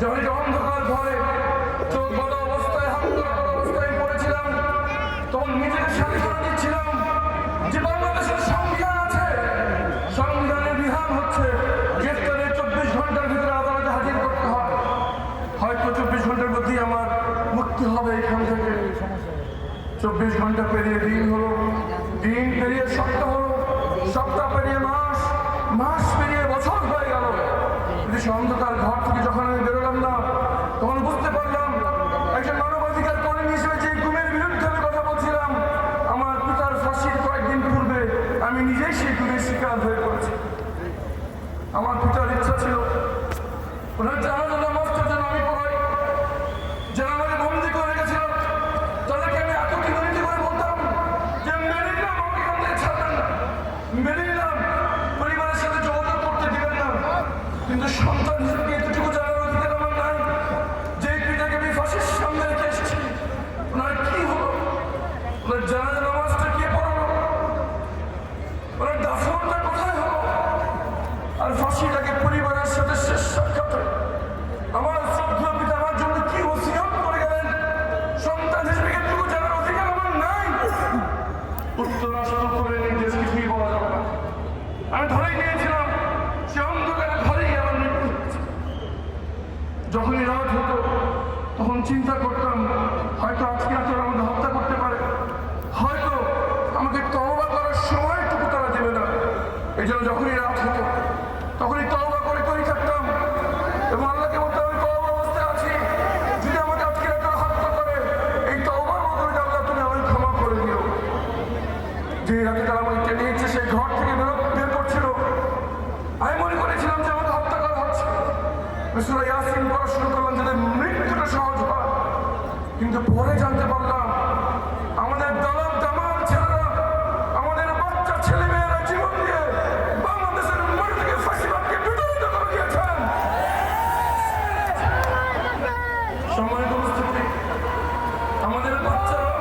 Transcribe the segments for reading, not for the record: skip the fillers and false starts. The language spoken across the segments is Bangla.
যখন একটা অন্ধকার ঘরে চোখ বড় অবস্থায় হাত করা অবস্থায় পড়েছিলাম, তখন নিজেকে সান্ত্বনা দিচ্ছিলাম যে বাংলাদেশের সংবিধান আছে, সংবিধানের বিধান হচ্ছে গ্রেফতারের 24 ঘন্টার ভিতরে আদালতে হাজির করতে হয়। হয়তো 24 ঘন্টার মধ্যেই আমার মুক্তি হবে এখান থেকে। 24 ঘন্টা পেরিয়ে দিন হলো, দিন পেরিয়ে সপ্তাহ হলো, সপ্তাহ পেরিয়ে মাস, মাস পেরিয়ে বছর হয়ে গেল। কিন্তু সে অন্ধকার ঘর থেকে যখন আমি বেরোলাম না, তখন বুঝতে পারলাম একজন মানবাধিকার কর্মী হিসেবে যে গুমের বিরুদ্ধে আমি কথা বলছিলাম, আমার পিতার ফাঁসির কয়েকদিন পূর্বে আমি নিজেই সেই গুমের শিকার হয়ে পড়েছি। আমার পিতার ইচ্ছা ছিল ওনার জানাজা নামাজটার জন্য আমি পড়াই, যারা আমাকে বন্দি করে রেখেছিল তাদেরকে আমি এত কিলোমিটার করে বলতাম যে মেনে নিলাম, আমাকে এখান থেকে ছাড়বেন না, মেনে নিলাম পরিবারের সাথে যোগাযোগ করতে দিবেন না, কিন্তু সন্তান হিসেবে এতটুকু জানার অধিকার আমার নাই যে পিতাকে আমি ফাঁসির সামনে রেখে এসেছি। ওনার কি হলো? ওনার জানাজা নামাজটা কে পড়ালো? ওনার দাফনটা কোথায় হলো? আর ফাঁসিটাকে পরিবারের সাথে শেষ সাক্ষাৎ আমার শ্রদ্ধা পিতা আমার জন্য কি ওসিয়ত করে গেলেন, সন্তান হিসেবে এটুকু জানার অধিকার আমার নাই। উত্তর রাষ্ট্র করে নির্দেশ কিছুই বলা যাবে না। আমি ধরেই নিয়েছিলাম সে অন্ধকারে ঘরেই আমার মৃত্যু হচ্ছে। যখনই রাত হতো তখন চিন্তা করতাম হয়তো আজকে রাতে আমাকে হত্যা করতে পারে, হয়তো আমাকে তওবা করার সময়টুকু তারা দেবে না। এই জন্য যখনই রাত হতো তখনই তওবা করে থাকতাম এবং আল্লাহকে বলতাম আমি তওবা অবস্থায় আছি, যদি আমাকে আজকে রাতে হত্যা করে এই তওবার বদলে আল্লাহ তুমি আমাকে ক্ষমা করে দিও। যে রাতে তারা আমাকে টেনে নিচ্ছে সেই ঘর থেকে বের করছিল, আমি মনে করেছিলাম যে আমাকে হত্যা করা হচ্ছে। সূরা ইয়াসিন পড়া শুরু করলাম যাতে মৃত্যুটা সহজ হয়, কিন্তু পরে জানতে পারলাম আমাদের দলব দামাল ছেলেরা, আমাদের বাচ্চা ছেলে মেয়েরা জীবন দিয়ে বাংলাদেশের মাটিকে ফাঁসিবাদকে বিতাড়িত করে দিয়েছেন। সম্মানিত উপস্থিতি, আমাদের বাচ্চারা,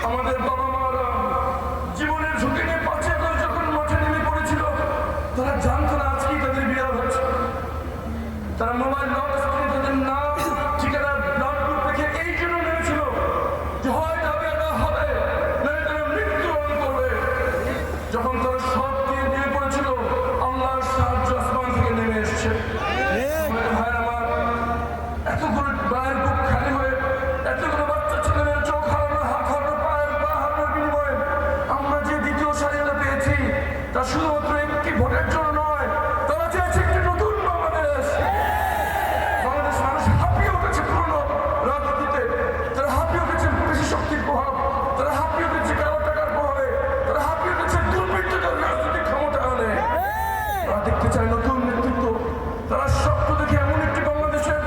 আমাদের বাবা মারা জীবনের ঝুঁকি নিয়ে 5 একর যখন মাঠে নেমে পড়েছিল, তারা জানতো না আজকেই তাদের বিয়ে হচ্ছে। তারা মোবাইল লক স্ক্রিনে তাদের নাম ঠিকানা ব্লাড গ্রুপ রেখে এই জন্য নেমেছিল যে হয় যাবে না হবে, নইলে তারা মৃত্যুবরণ করবে। যখন তারা সব দিয়ে নেমে পড়েছিল, আল্লাহর সাহায্য আসমান থেকে নেমে এসেছে। ভাই আমার, এতগুলো মায়ের বুক খালি হয়ে, এতগুলো বাচ্চা ছেলেমেয়ের চোখ হারানো, হাত হারানো, পা হারানোর বিনিময়ে আমরা যে দ্বিতীয় স্বাধীনতা পেয়েছি তা শুধুমাত্র একটি ভোটের জন্য নয়, তারা চেয়েছে একটি নতুন বাংলাদেশ। বাংলাদেশ মানুষ হাঁপিয়ে উঠেছে পুরনো রাজনীতিতে, তারা হাঁপিয়ে উঠেছে বেশি শক্তির প্রভাব, তারা হাঁপিয়ে উঠেছে কালো টাকার প্রভাবে, তারা হাঁপিয়ে উঠেছে দুর্বৃত্তদের রাজনৈতিক ক্ষমতায়নে। তারা দেখতে চায় নতুন নেতৃত্ব, তারা স্বপ্ন দেখে এমন একটি বাংলাদেশের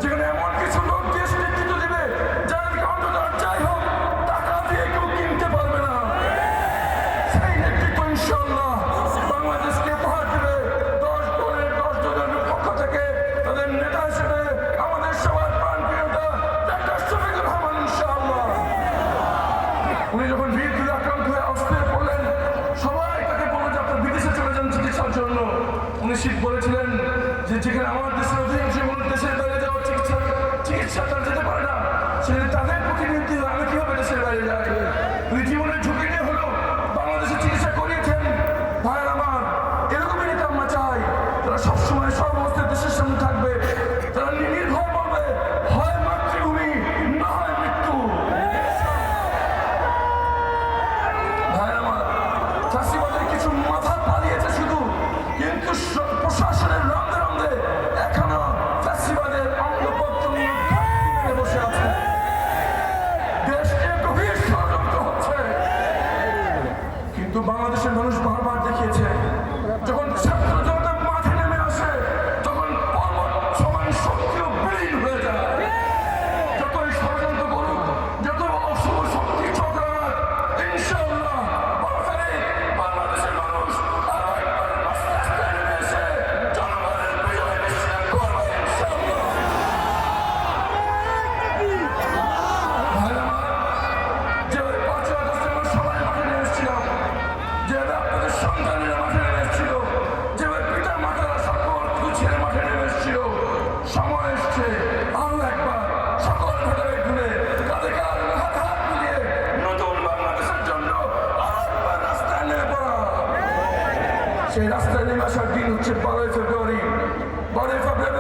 যেখানে এমন কিছু লোক দেশ নেতৃত্ব দেবে যাদেরকে অন্তত যাই হোক টাকা দিয়ে কেউ কিনতে পারবে না। সেই নেতৃত্ব ইনশাআল্লাহ বাংলাদেশকে উপহার দেবে 10 দলের 10 জনের পক্ষ থেকে তাদের নেতা হিসেবে আমাদের সবার প্রাণপ্রিয় নেতা ডক্টর শফিকুর রহমান ইনশাআল্লাহ। উনি যখন বিদ্যুৎ আক্রান্ত হয়ে অস্থির পড়লেন, সবাই তাকে বলল যে আপনার বিদেশে চলে যান চিকিৎসার জন্য। উনি বলেছিলেন যে যেখানে আমার দেশের অধিকাংশ দেশের বাইরে যাওয়ার চিকিৎসা তারা যেতে পারে না, সেখানে তাদের প্রতিনিধি আমি কিভাবে দেশের বাইরে যাই। উনি জীবনের ঝুঁকি নিয়ে হলো বাংলাদেশে চিকিৎসা করিয়েছেন। ভাই আমার, এরকমই নেতা আমরা চাই, তারা সবসময় সব অবস্থায় দেশের সামনে থাকবে, তারা নির্ভয় বলবে হয় মাতৃভূমি না হয় মৃত্যু। ভাই আমার, ফাঁসিবাদের কিছু মাথা পালিয়েছে শুধু, কিন্তু প্রশাসনের রন্ধে রন্ধে এখনো ফাঁসিবাদের অঙ্গপত্র নিয়ে বসে আছে। দেশকে গভীর ষড়যন্ত্র সেই রাস্তায় নেমে আসার দিন হচ্ছে 12ই ফেব্রুয়ারি। 12ই ফেব্রুয়ারি